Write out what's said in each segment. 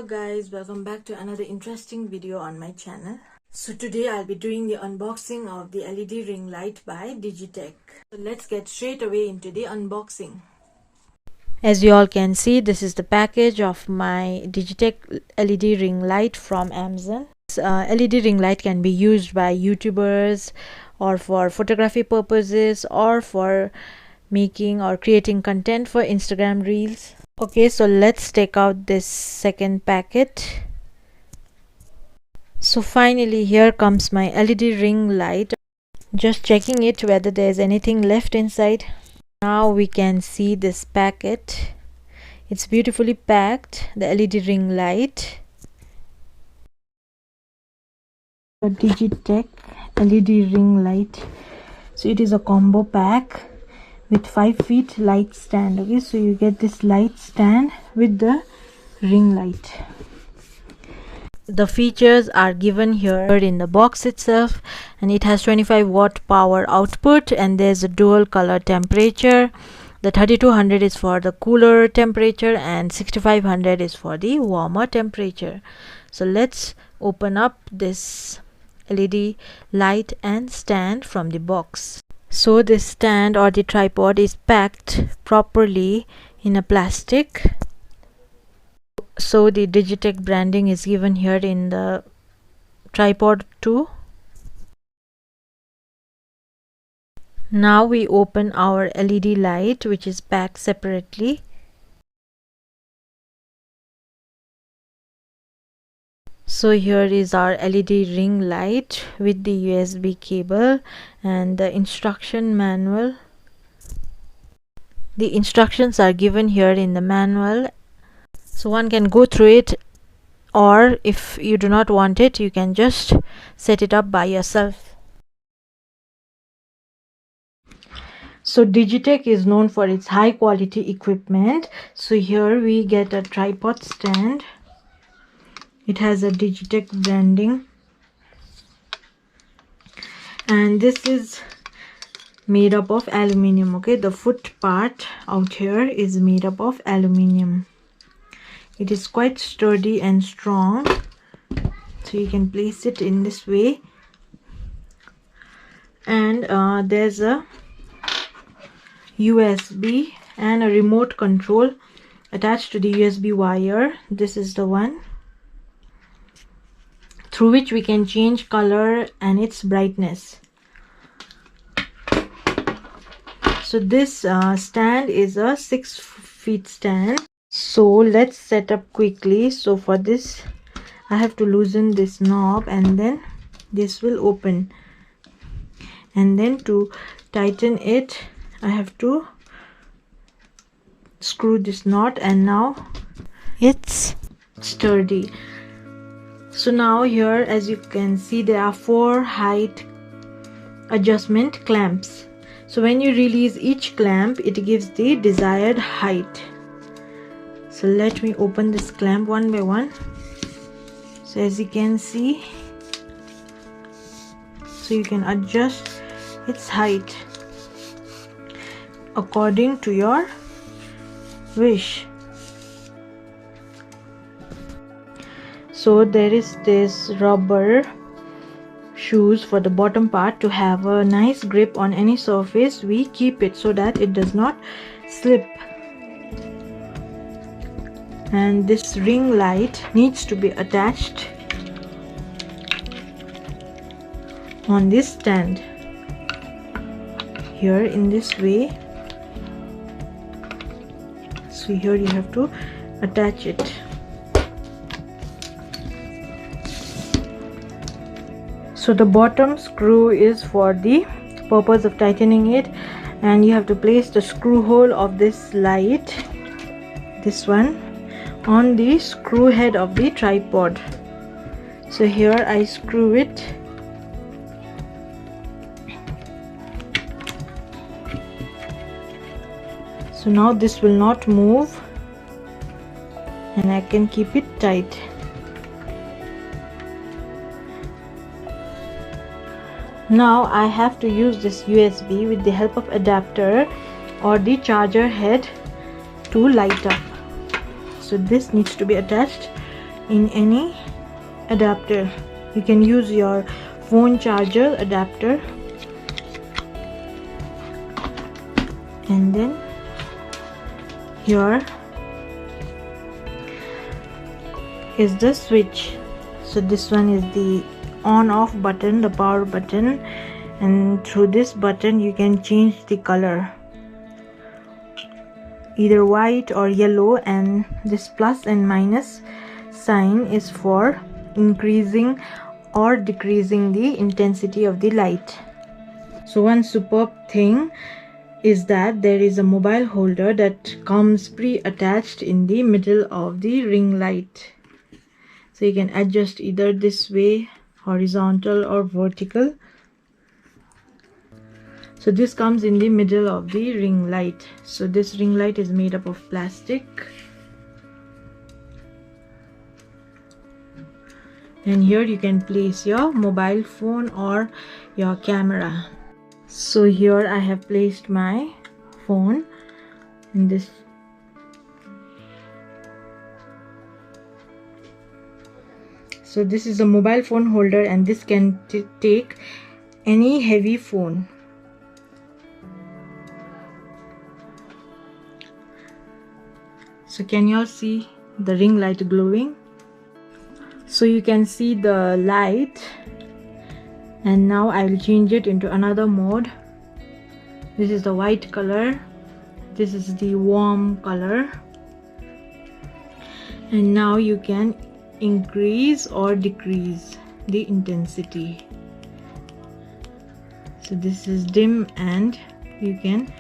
guys, welcome back to another interesting video on my channel. So today I'll be doing the unboxing of the LED ring light by DIGITEK. So let's get straight away into the unboxing. As you all can see, this is the package of my DIGITEK LED ring light from Amazon. This LED ring light can be used by YouTubers or for photography purposes or for making or creating content for Instagram reels. Okay, so let's take out this second packet. So finally here comes my LED ring light. Just checking it whether there's anything left inside. Now we can see this packet. It's beautifully packed, the LED ring light. A DIGITEK LED ring light. So it is a combo pack with 5 feet light stand. Okay, so you get this light stand with the ring light. The features are given here in the box itself, and it has 25 watt power output, and there's a dual color temperature. The 3200 is for the cooler temperature and 6500 is for the warmer temperature. So let's open up this LED light and stand from the box. So this stand or the tripod is packed properly in a plastic. So the DIGITEK branding is given here in the tripod too. Now we open our LED light, which is packed separately. So here is our LED ring light with the USB cable and the instruction manual. The instructions are given here in the manual, so one can go through it, or if you do not want it, you can just set it up by yourself. So DIGITEK is known for its high quality equipment. So here we get a tripod stand. It has a DIGITEK branding, and this is made up of aluminium. Okay, the foot part out here is made up of aluminium. It is quite sturdy and strong, so you can place it in this way. And there's a USB and a remote control attached to the USB wire. This is the one through which we can change color and its brightness. So this stand is a 6 feet stand. So let's set up quickly. So for this I have to loosen this knob, and then this will open, and then to tighten it I have to screw this knot, and now it's sturdy. So now here, as you can see, there are 4 height adjustment clamps. So when you release each clamp, it gives the desired height. So let me open this clamp one by one. So as you can see, so you can adjust its height according to your wish. So there is this rubber shoes for the bottom part. To have a nice grip on any surface, we keep it so that it does not slip. And this ring light needs to be attached on this stand here in this way. So here you have to attach it. So the bottom screw is for the purpose of tightening it, and you have to place the screw hole of this light, this one, on the screw head of the tripod. So here I screw it. So now this will not move, and I can keep it tight. Now I have to use this USB with the help of adapter or the charger head to light up. So this needs to be attached in any adapter. You can use your phone charger adapter, and then here is the switch. So this one is the on off button, the power button, and through this button you can change the color, either white or yellow, and this plus and minus sign is for increasing or decreasing the intensity of the light. So one superb thing is that there is a mobile holder that comes pre-attached in the middle of the ring light. So you can adjust either this way, horizontal or vertical. So this comes in the middle of the ring light. So this ring light is made up of plastic. And here you can place your mobile phone or your camera. So here I have placed my phone in this. So this is a mobile phone holder, and this can take any heavy phone. So can you all see the ring light glowing? So you can see the light, and now I will change it into another mode. This is the white color, this is the warm color, and now you can increase or decrease the intensity. So this is dim, and you can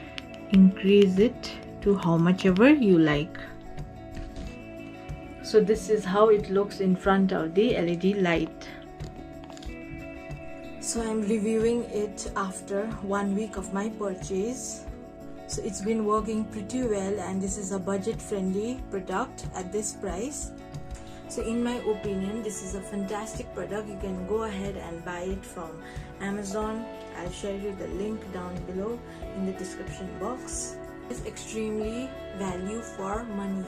increase it to how much ever you like. So this is how it looks in front of the LED light. So I'm reviewing it after 1 week of my purchase. So it's been working pretty well, and this is a budget friendly product at this price. So in my opinion, this is a fantastic product. You can go ahead and buy it from Amazon. I'll share you the link down below in the description box. It's extremely value for money.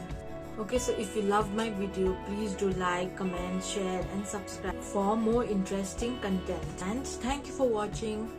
Okay, so if you loved my video, please do like, comment, share and subscribe for more interesting content. And thank you for watching.